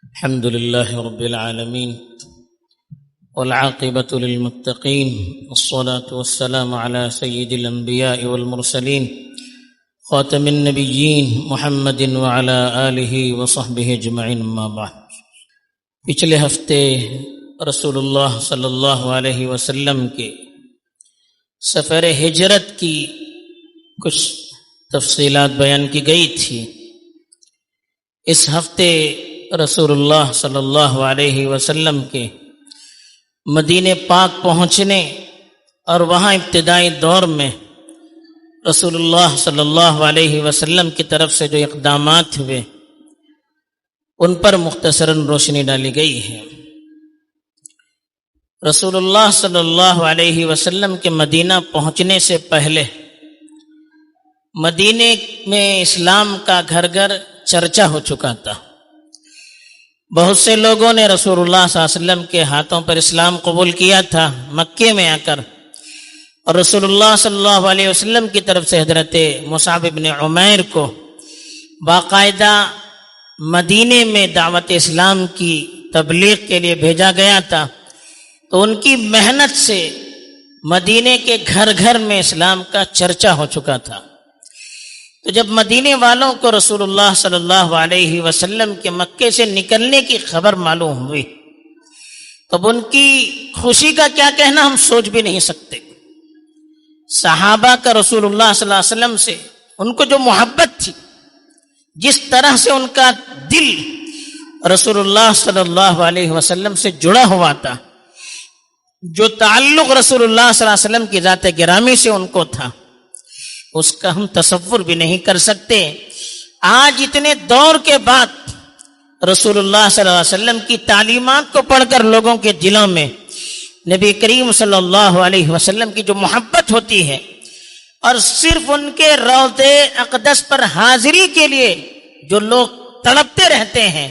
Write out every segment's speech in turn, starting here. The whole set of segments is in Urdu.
الحمد لله رب العالمين والعاقبة للمتقين والصلاة والسلام على سيد الأنبياء والمرسلين خاتم النبيين محمد وعلى آله وصحبه اجمعین اما بعد۔ پچھلے ہفتے رسول اللہ صلی اللہ علیہ وسلم کے سفر ہجرت کی کچھ تفصیلات بیان کی گئی تھی۔ اس ہفتے رسول اللہ صلی اللہ علیہ وسلم کے مدینہ پاک پہنچنے اور وہاں ابتدائی دور میں رسول اللہ صلی اللہ علیہ وسلم کی طرف سے جو اقدامات ہوئے ان پر مختصراً روشنی ڈالی گئی ہے۔ رسول اللہ صلی اللہ علیہ وسلم کے مدینہ پہنچنے سے پہلے مدینے میں اسلام کا گھر گھر چرچا ہو چکا تھا۔ بہت سے لوگوں نے رسول اللہ صلی اللہ علیہ وسلم کے ہاتھوں پر اسلام قبول کیا تھا مکے میں آ کر، اور رسول اللہ صلی اللہ علیہ وسلم کی طرف سے حضرت مصعب بن عمیر کو باقاعدہ مدینے میں دعوت اسلام کی تبلیغ کے لیے بھیجا گیا تھا، تو ان کی محنت سے مدینے کے گھر گھر میں اسلام کا چرچا ہو چکا تھا۔ تو جب مدینے والوں کو رسول اللہ صلی اللہ علیہ وسلم کے مکے سے نکلنے کی خبر معلوم ہوئی، تب ان کی خوشی کا کیا کہنا ہم سوچ بھی نہیں سکتے۔ صحابہ کا رسول اللہ صلی اللہ علیہ وسلم سے ان کو جو محبت تھی، جس طرح سے ان کا دل رسول اللہ صلی اللہ علیہ وسلم سے جڑا ہوا تھا، جو تعلق رسول اللہ صلی اللہ علیہ وسلم کی ذات گرامی سے ان کو تھا، اس کا ہم تصور بھی نہیں کر سکتے۔ آج اتنے دور کے بعد رسول اللہ صلی اللہ علیہ وسلم کی تعلیمات کو پڑھ کر لوگوں کے دلوں میں نبی کریم صلی اللہ علیہ وسلم کی جو محبت ہوتی ہے، اور صرف ان کے روضے اقدس پر حاضری کے لیے جو لوگ تڑپتے رہتے ہیں،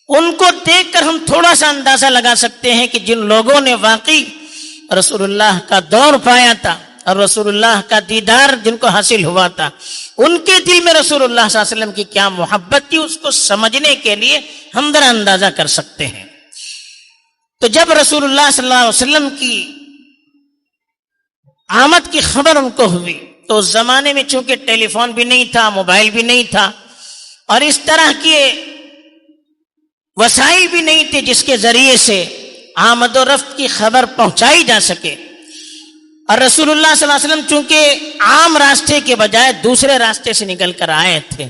ان کو دیکھ کر ہم تھوڑا سا اندازہ لگا سکتے ہیں کہ جن لوگوں نے واقعی رسول اللہ کا دور پایا تھا اور رسول اللہ کا دیدار جن کو حاصل ہوا تھا، ان کے دل میں رسول اللہ صلی اللہ علیہ وسلم کی کیا محبت تھی، اس کو سمجھنے کے لیے ہم ذرا اندازہ کر سکتے ہیں۔ تو جب رسول اللہ صلی اللہ علیہ وسلم کی آمد کی خبر ان کو ہوئی، تو اس زمانے میں چونکہ ٹیلی فون بھی نہیں تھا، موبائل بھی نہیں تھا، اور اس طرح کے وسائل بھی نہیں تھے جس کے ذریعے سے آمد و رفت کی خبر پہنچائی جا سکے۔ اور رسول اللہ صلی اللہ علیہ وسلم چونکہ عام راستے کے بجائے دوسرے راستے سے نکل کر آئے تھے،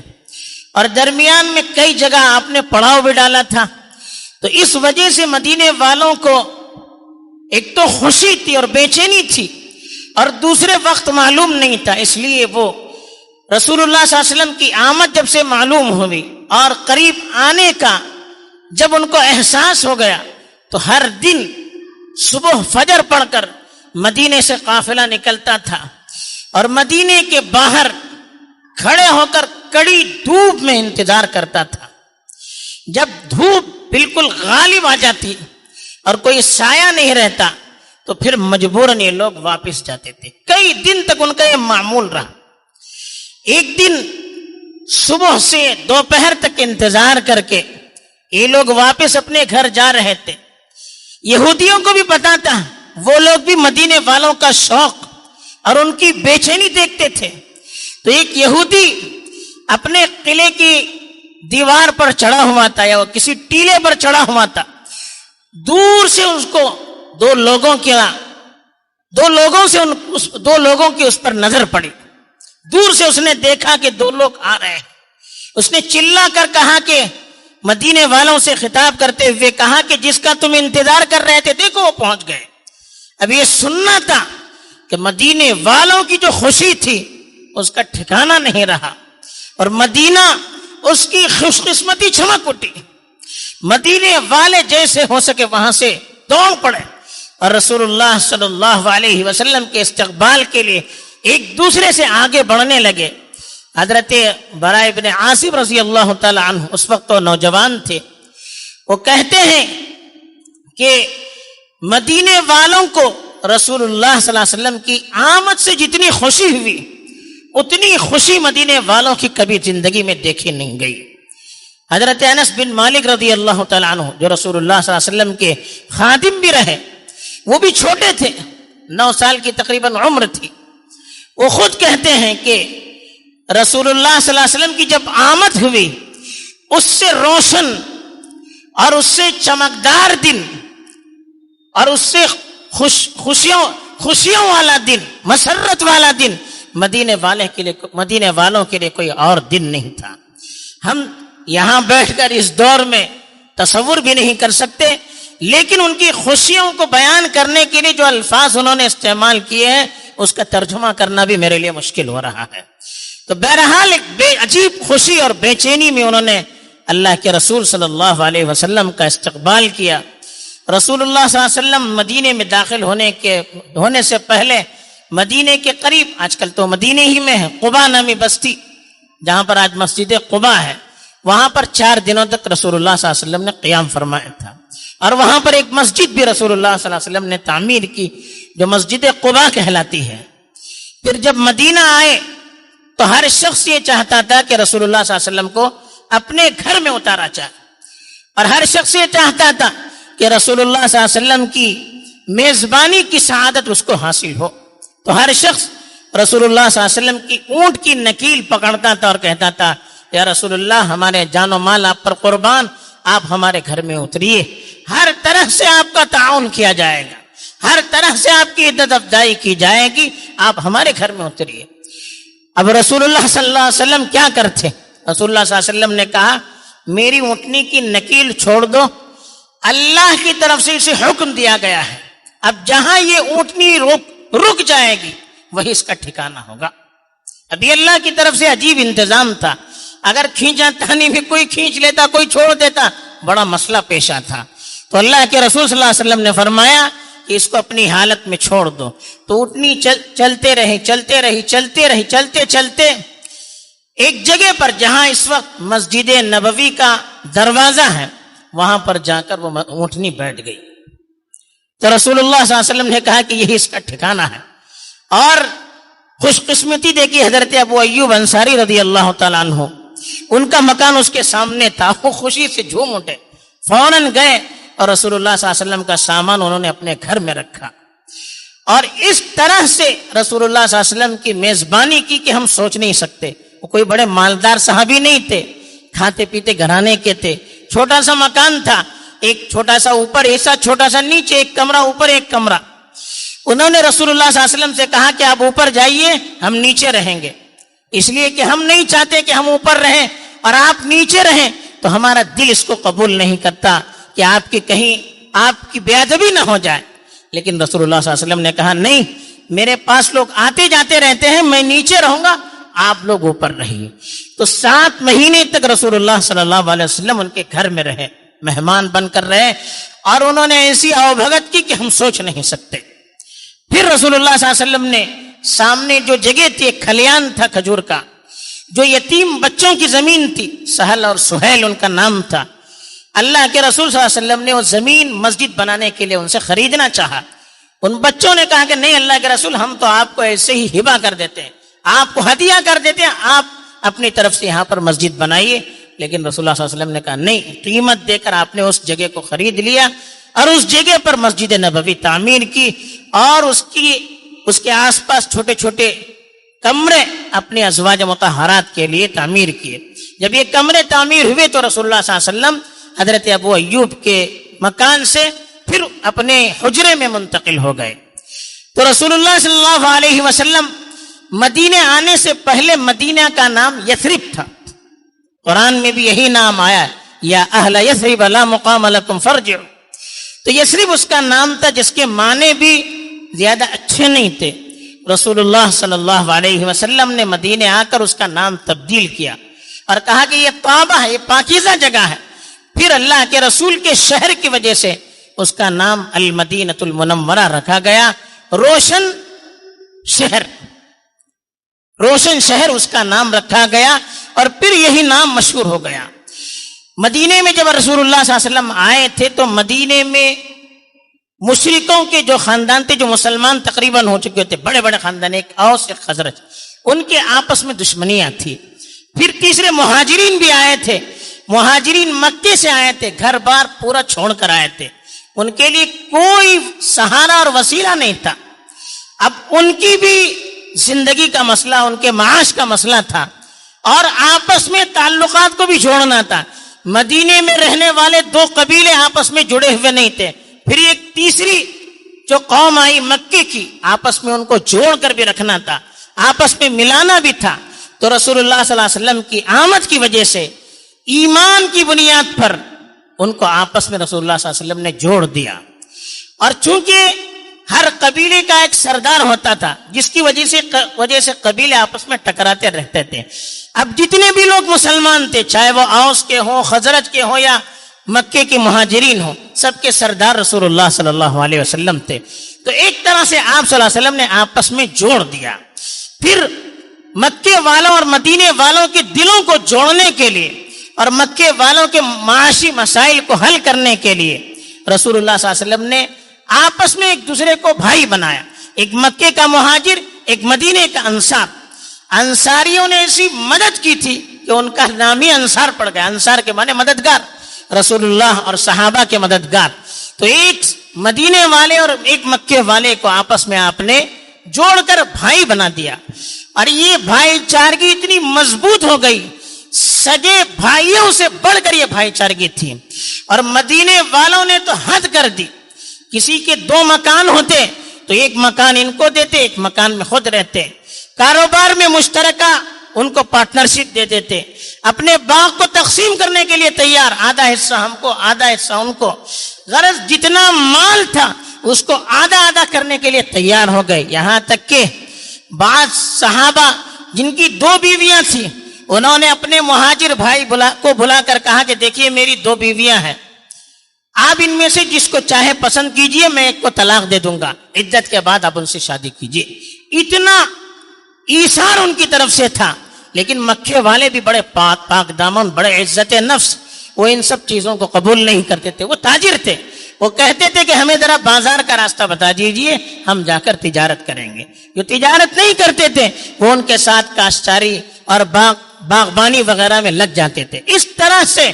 اور درمیان میں کئی جگہ آپ نے پڑاؤ بھی ڈالا تھا، تو اس وجہ سے مدینے والوں کو ایک تو خوشی تھی اور بے چینی تھی، اور دوسرے وقت معلوم نہیں تھا۔ اس لیے وہ رسول اللہ صلی اللہ علیہ وسلم کی آمد جب سے معلوم ہوئی اور قریب آنے کا جب ان کو احساس ہو گیا، تو ہر دن صبح فجر پڑھ کر مدینے سے قافلہ نکلتا تھا، اور مدینے کے باہر کھڑے ہو کر کڑی دھوپ میں انتظار کرتا تھا۔ جب دھوپ بالکل غالب آ جاتی اور کوئی سایہ نہیں رہتا، تو پھر مجبوراً یہ لوگ واپس جاتے تھے۔ کئی دن تک ان کا یہ معمول رہا۔ ایک دن صبح سے دوپہر تک انتظار کر کے یہ لوگ واپس اپنے گھر جا رہے تھے۔ یہودیوں کو بھی پتا تھا، وہ لوگ بھی مدینے والوں کا شوق اور ان کی بے چینی دیکھتے تھے۔ تو ایک یہودی اپنے قلعے کی دیوار پر چڑھا ہوا تھا، یا وہ کسی ٹیلے پر چڑھا ہوا تھا، دور سے اس کو دو لوگوں کی اس پر نظر پڑی۔ دور سے اس نے دیکھا کہ دو لوگ آ رہے ہیں۔ اس نے چلا کر کہا کہ مدینے والوں سے خطاب کرتے ہوئے کہا کہ جس کا تم انتظار کر رہے تھے، دیکھو وہ پہنچ گئے۔ اب یہ سننا تھا کہ مدینے والوں کی جو خوشی تھی اس کا ٹھکانہ نہیں رہا، اور مدینہ اس کی خوش قسمتی چمک اٹھی۔ مدینے والے جیسے ہو سکے وہاں سے دوڑ پڑے، اور رسول اللہ صلی اللہ علیہ وسلم کے استقبال کے لیے ایک دوسرے سے آگے بڑھنے لگے۔ حضرت براء بن عازب رضی اللہ تعالی عنہ اس وقت وہ نوجوان تھے، وہ کہتے ہیں کہ مدینے والوں کو رسول اللہ صلی اللہ علیہ وسلم کی آمد سے جتنی خوشی ہوئی، اتنی خوشی مدینے والوں کی کبھی زندگی میں دیکھی نہیں گئی۔ حضرت انس بن مالک رضی اللہ تعالیٰ عنہ جو رسول اللہ صلی اللہ علیہ وسلم کے خادم بھی رہے، وہ بھی چھوٹے تھے، 9 سال کی تقریباً عمر تھی. وہ خود کہتے ہیں کہ رسول اللہ صلی اللہ علیہ وسلم کی جب آمد ہوئی، اس سے روشن اور اس سے چمکدار دن اور اس سے خوشیوں والا دن، مسرت والا دن مدینے والوں کے لیے کوئی اور دن نہیں تھا. ہم یہاں بیٹھ کر اس دور میں تصور بھی نہیں کر سکتے، لیکن ان کی خوشیوں کو بیان کرنے کے لیے جو الفاظ انہوں نے استعمال کیے ہیں اس کا ترجمہ کرنا بھی میرے لیے مشکل ہو رہا ہے. تو بہرحال ایک بے عجیب خوشی اور بے چینی میں انہوں نے اللہ کے رسول صلی اللہ علیہ وسلم کا استقبال کیا. رسول اللہ صلی اللہ علیہ وسلم مدینے میں داخل ہونے سے پہلے مدینے کے قریب، آج کل تو مدینے ہی میں ہے، قباء نامی بستی جہاں پر آج مسجد قباء ہے، وہاں پر 4 دنوں تک رسول اللہ صلی اللہ علیہ وسلم نے قیام فرمایا تھا. اور وہاں پر ایک مسجد بھی رسول اللہ صلی اللہ علیہ وسلم نے تعمیر کی جو مسجد قباء کہلاتی ہے. پھر جب مدینہ آئے تو ہر شخص یہ چاہتا تھا کہ رسول اللہ صلی اللہ علیہ وسلم کو اپنے گھر میں اتارا جائے، اور ہر شخص یہ چاہتا تھا کہ رسول اللہ صلی اللہ علیہ وسلم کی میزبانی کی سعادت اس کو حاصل ہو. تو ہر شخص رسول اللہ صلی اللہ علیہ وسلم کی اونٹ کی نکیل پکڑتا تھا اور کہتا تھا یا رسول اللہ، ہمارے جان و مال آپ پر قربان، آپ ہمارے گھر میں اتریے، ہر طرح سے آپ کا تعاون کیا جائے گا، ہر طرح سے آپ کی عزت افزائی کی جائے گی، آپ ہمارے گھر میں اتریے. اب رسول اللہ صلی اللہ علیہ وسلم کیا کرتے؟ رسول اللہ صلی اللہ علیہ وسلم نے کہا میری اونٹنی کی نکیل چھوڑ دو، اللہ کی طرف سے اسے حکم دیا گیا ہے، اب جہاں یہ اونٹنی رک جائے گی وہی اس کا ٹھکانہ ہوگا. ابھی اللہ کی طرف سے عجیب انتظام تھا، اگر کھینچا تانی بھی کوئی کھینچ لیتا، کوئی چھوڑ دیتا، بڑا مسئلہ پیش آتا. تو اللہ کے رسول صلی اللہ علیہ وسلم نے فرمایا کہ اس کو اپنی حالت میں چھوڑ دو. تو اونٹنی چلتے ایک جگہ پر جہاں اس وقت مسجد نبوی کا دروازہ ہے، وہاں پر جا کر وہ اونٹنی بیٹھ گئی. تو رسول اللہ صلی اللہ علیہ وسلم نے کہا کہ یہی اس کا ٹھکانہ ہے. اور خوش قسمتی دیکھی حضرت ابو ایوب انصاری رضی اللہ تعالیٰ عنہ، ان کا مکان اس کے سامنے تھا. وہ خوشی سے جھوم اٹھے، فوراً گئے اور رسول اللہ صلی اللہ علیہ وسلم کا سامان انہوں نے اپنے گھر میں رکھا. اور اس طرح سے رسول اللہ صلی اللہ علیہ وسلم کی میزبانی کی کہ ہم سوچ نہیں سکتے. وہ کوئی بڑے مالدار صحابی نہیں تھے، کھاتے پیتے گھرانے کے تھے. چھوٹا سا مکان تھا، ایک چھوٹا سا اوپر ایسا، چھوٹا سا نیچے، ایک کمرہ اوپر ایک کمرہ. انہوں نے رسول اللہ صلی اللہ علیہ وسلم سے کہا کہ آپ اوپر جائیے، ہم نیچے رہیں گے، اس لیے کہ ہم نہیں چاہتے کہ ہم اوپر رہیں اور آپ نیچے رہیں، تو ہمارا دل اس کو قبول نہیں کرتا کہ آپ کی کہیں آپ کی بے ادبی نہ ہو جائے. لیکن رسول اللہ صلی اللہ علیہ وسلم نے کہا نہیں، میرے پاس لوگ آتے جاتے رہتے ہیں، میں نیچے رہوں گا، آپ لوگ اوپر رہیے. تو 7 مہینے تک رسول اللہ صلی اللہ علیہ وسلم ان کے گھر میں رہے، مہمان بن کر رہے، اور انہوں نے ایسی آؤبھگت کی کہ ہم سوچ نہیں سکتے. پھر رسول اللہ صلی اللہ علیہ وسلم نے سامنے جو جگہ تھی، ایک کھلیان تھا کھجور کا، جو یتیم بچوں کی زمین تھی، سہل اور سہیل ان کا نام تھا. اللہ کے رسول صلی اللہ علیہ وسلم نے وہ زمین مسجد بنانے کے لیے ان سے خریدنا چاہا. ان بچوں نے کہا کہ نہیں اللہ کے رسول، ہم تو آپ کو ایسے ہی ہبہ کر دیتے ہیں، آپ کو ہدیہ کر دیتے ہیں، آپ اپنی طرف سے یہاں پر مسجد بنائیے. لیکن رسول اللہ صلی اللہ علیہ وسلم نے کہا نہیں، قیمت دے کر آپ نے اس جگہ کو خرید لیا اور اس جگہ پر مسجد نبوی تعمیر کی، اور اس کے آس پاس چھوٹے چھوٹے کمرے اپنے ازواج مطہرات کے لیے تعمیر کیے. جب یہ کمرے تعمیر ہوئے تو رسول اللہ صلی اللہ علیہ وسلم حضرت ابو ایوب کے مکان سے پھر اپنے حجرے میں منتقل ہو گئے. تو رسول اللہ صلی اللہ علیہ وسلم مدینے آنے سے پہلے مدینہ کا نام یثرب تھا. قرآن میں بھی یہی نام آیا، یا اہل یثرب لا مقام لکم فارجعوا. تو یثرب اس کا نام تھا جس کے معنی بھی زیادہ اچھے نہیں تھے. رسول اللہ صلی اللہ علیہ وسلم نے مدینے آ کر اس کا نام تبدیل کیا اور کہا کہ یہ طابہ ہے، یہ پاکیزہ جگہ ہے. پھر اللہ کے رسول کے شہر کی وجہ سے اس کا نام المدینۃ المنورہ رکھا گیا، روشن شہر اس کا نام رکھا گیا، اور پھر یہی نام مشہور ہو گیا. مدینے میں جب رسول اللہ صلی اللہ علیہ وسلم آئے تھے تو مدینے میں مشرکوں کے جو خاندان تھے، جو مسلمان تقریباً ہو چکے تھے، بڑے بڑے خاندان، ایک اوس ایک خزرج، ان کے آپس میں دشمنیاں تھی. پھر تیسرے مہاجرین بھی آئے تھے، مہاجرین مکے سے آئے تھے, گھر بار پورا چھوڑ کر آئے تھے, ان کے لیے کوئی سہارا اور وسیلہ نہیں تھا. اب ان کی بھی زندگی کا مسئلہ, ان کے معاش کا مسئلہ تھا, اور آپس میں تعلقات کو بھی جوڑنا تھا. مدینے میں رہنے والے دو قبیلے آپس میں جڑے ہوئے نہیں تھے, پھر ایک تیسری جو قوم آئی مکے کی, آپس میں ان کو جوڑ کر بھی رکھنا تھا, آپس میں ملانا بھی تھا. تو رسول اللہ صلی اللہ علیہ وسلم کی آمد کی وجہ سے ایمان کی بنیاد پر ان کو آپس میں رسول اللہ صلی اللہ علیہ وسلم نے جوڑ دیا. اور چونکہ ہر قبیلے کا ایک سردار ہوتا تھا, جس کی وجہ سے قبیلے آپس میں ٹکراتے رہتے تھے. اب جتنے بھی لوگ مسلمان تھے, چاہے وہ اوس کے ہوں, خزرج کے ہوں, یا مکے کے مہاجرین ہوں, سب کے سردار رسول اللہ صلی اللہ علیہ وسلم تھے. تو ایک طرح سے آپ صلی اللہ علیہ وسلم نے آپس میں جوڑ دیا. پھر مکے والوں اور مدینے والوں کے دلوں کو جوڑنے کے لیے اور مکے والوں کے معاشی مسائل کو حل کرنے کے لیے رسول اللہ صلی اللہ علیہ وسلم نے آپس میں ایک دوسرے کو بھائی بنایا. ایک مکے کا مہاجر, ایک مدینے کا انصار. انصاریوں نے ایسی مدد کی تھی کہ ان کا نام ہی انصار پڑ گیا. انصار کے معنی مددگار, رسول اللہ اور صحابہ کے مددگار. تو ایک مدینے والے اور ایک مکے والے کو آپس میں آپ نے جوڑ کر بھائی بنا دیا. اور یہ بھائی چارگی اتنی مضبوط ہو گئی, سگے بھائیوں سے بڑھ کر یہ بھائی چارگی تھی. اور مدینے والوں نے تو حد کر دی, کسی کے 2 مکان ہوتے تو ایک مکان ان کو دیتے, ایک مکان میں خود رہتے. کاروبار میں مشترکہ ان کو پارٹنرشپ دے دیتے, اپنے باغ کو تقسیم کرنے کے لیے تیار, آدھا حصہ ہم کو, آدھا حصہ ان کو. غرض جتنا مال تھا اس کو آدھا آدھا کرنے کے لیے تیار ہو گئے. یہاں تک کہ بعض صحابہ جن کی 2 بیویاں تھیں, انہوں نے اپنے مہاجر بھائی کو بلا کر کہا کہ دیکھیے میری 2 بیویاں ہیں, آپ ان میں سے جس کو چاہے پسند کیجئے, میں ایک کو طلاق دے دوں گا, عدت کے بعد آپ ان سے شادی کیجئے. اتنا ایثار ان کی طرف سے تھا. لیکن مکے والے بھی بڑے پاک دامن, بڑے عزت نفس, وہ ان سب چیزوں کو قبول نہیں کرتے تھے. وہ تاجر تھے, وہ کہتے تھے کہ ہمیں ذرا بازار کا راستہ بتا دیجئے, ہم جا کر تجارت کریں گے. جو تجارت نہیں کرتے تھے وہ ان کے ساتھ کاشتکاری اور باغبانی وغیرہ میں لگ جاتے تھے. اس طرح سے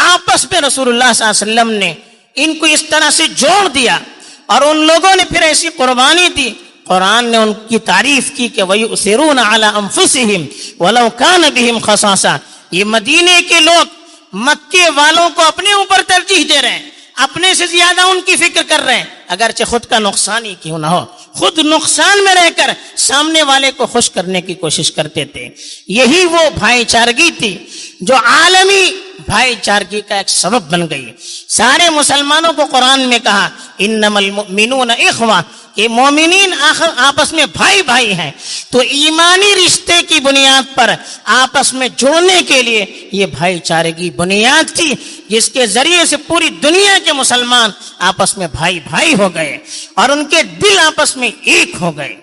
آپس میں رسول اللہ صلی اللہ علیہ وسلم نے ان کو اس طرح سے جوڑ دیا. اور ان لوگوں نے پھر ایسی قربانی دی, قرآن نے ان کی تعریف کی کہ وَيُؤْثِرُونَ عَلَىٰ أَنفُسِهِمْ وَلَوْ كَانَ بِهِمْ خَصَاصَةٌ. یہ مدینے کے لوگ مکے والوں کو اپنے اوپر ترجیح دے رہے ہیں, اپنے سے زیادہ ان کی فکر کر رہے ہیں, اگرچہ خود کا نقصان ہی کیوں نہ ہو, خود نقصان میں رہ کر سامنے والے کو خوش کرنے کی کوشش کرتے تھے. یہی وہ بھائی چارگی تھی جو عالمی بھائی چارگی کا ایک سبب بن گئی. سارے مسلمانوں کو قرآن میں کہا انما المؤمنون اخوہ, کہ مومنین آپس میں بھائی بھائی ہیں. تو ایمانی رشتے کی بنیاد پر آپس میں جوڑنے کے لیے یہ بھائی چارگی بنیاد تھی, جس کے ذریعے سے پوری دنیا کے مسلمان آپس میں بھائی بھائی ہو گئے اور ان کے دل آپس میں ایک ہو گئے.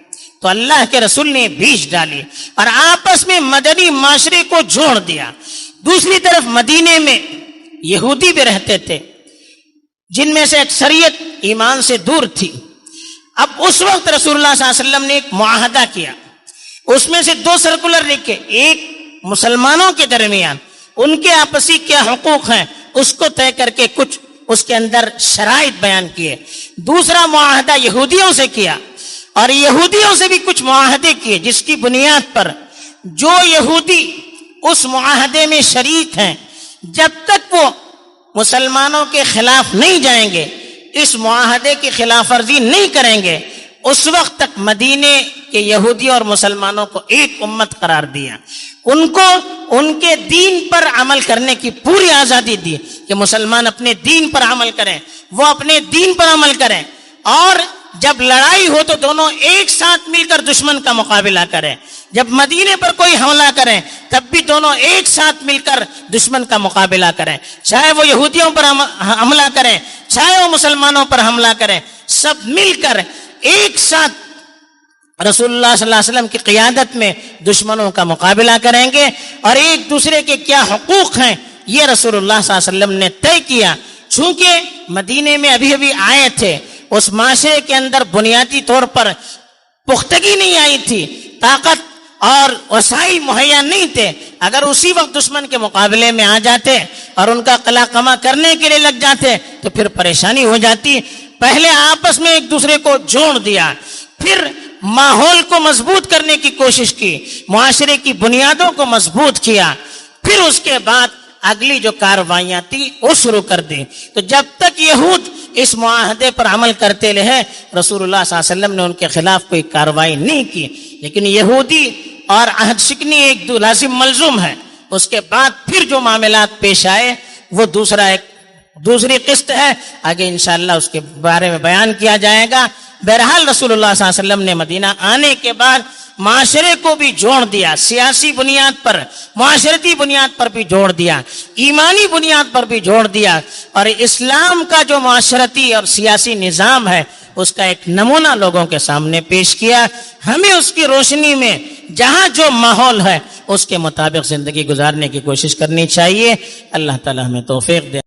تو اللہ کے رسول نے بیج ڈالی اور آپس میں مدنی معاشرے کو جوڑ دیا. دوسری طرف مدینے میں یہودی بھی رہتے تھے, جن میں سے اکثریت ایمان سے دور تھی. اب اس وقت رسول اللہ صلی اللہ علیہ وسلم نے ایک معاہدہ کیا, اس میں سے 2 سرکولر لکھے, ایک مسلمانوں کے درمیان ان کے آپسی کیا حقوق ہیں اس کو طے کر کے کچھ اس کے اندر شرائط بیان کیے. دوسرا معاہدہ یہودیوں سے کیا, اور یہودیوں سے بھی کچھ معاہدے کیے, جس کی بنیاد پر جو یہودی اس معاہدے میں شریک ہیں, جب تک وہ مسلمانوں کے خلاف نہیں جائیں گے, اس معاہدے کی خلاف ورزی نہیں کریں گے, اس وقت تک مدینے کے یہودیوں اور مسلمانوں کو ایک امت قرار دیا. ان کو ان کے دین پر عمل کرنے کی پوری آزادی دی کہ مسلمان اپنے دین پر عمل کریں, وہ اپنے دین پر عمل کریں, اور جب لڑائی ہو تو دونوں ایک ساتھ مل کر دشمن کا مقابلہ کریں. جب مدینے پر کوئی حملہ کریں تب بھی دونوں ایک ساتھ مل کر دشمن کا مقابلہ کریں, چاہے وہ یہودیوں پر حملہ کریں چاہے وہ مسلمانوں پر حملہ کریں, سب مل کر ایک ساتھ رسول اللہ صلی اللہ علیہ وسلم کی قیادت میں دشمنوں کا مقابلہ کریں گے. اور ایک دوسرے کے کیا حقوق ہیں یہ رسول اللہ صلی اللہ علیہ وسلم نے طے کیا. چونکہ مدینے میں ابھی آئے تھے, اس معاشرے کے اندر بنیادی طور پر پختگی نہیں آئی تھی, طاقت اور وسائل مہیا نہیں تھے، اگر اسی وقت دشمن کے مقابلے میں آ جاتے اور ان کا قلع قمع کرنے کے لیے لگ جاتے تو پھر پریشانی ہو جاتی۔ پہلے آپس میں ایک دوسرے کو جوڑ دیا، پھر ماحول کو مضبوط کرنے کی کوشش کی، معاشرے کی بنیادوں کو مضبوط کیا، پھر اس کے بعد اگلی جو کارروائیاں تھی وہ شروع کر دی۔ تو جب تک یہود اس معاہدے پر عمل کرتے رہے، رسول اللہ صلی اللہ علیہ وسلم نے ان کے خلاف کوئی کارروائی نہیں کی، لیکن یہودی اور عہد شکنی ایک لازم ملزوم ہے۔ اس کے بعد پھر جو معاملات پیش آئے وہ دوسری قسط ہے، آگے انشاءاللہ اس کے بارے میں بیان کیا جائے گا۔ بہرحال رسول اللہ صلی اللہ علیہ وسلم نے مدینہ آنے کے بعد معاشرے کو بھی جوڑ دیا، سیاسی بنیاد پر، معاشرتی بنیاد پر بھی جوڑ دیا، ایمانی بنیاد پر بھی جوڑ دیا، اور اسلام کا جو معاشرتی اور سیاسی نظام ہے اس کا ایک نمونہ لوگوں کے سامنے پیش کیا۔ ہمیں اس کی روشنی میں جہاں جو ماحول ہے اس کے مطابق زندگی گزارنے کی کوشش کرنی چاہیے۔ اللہ تعالی ہمیں توفیق دے۔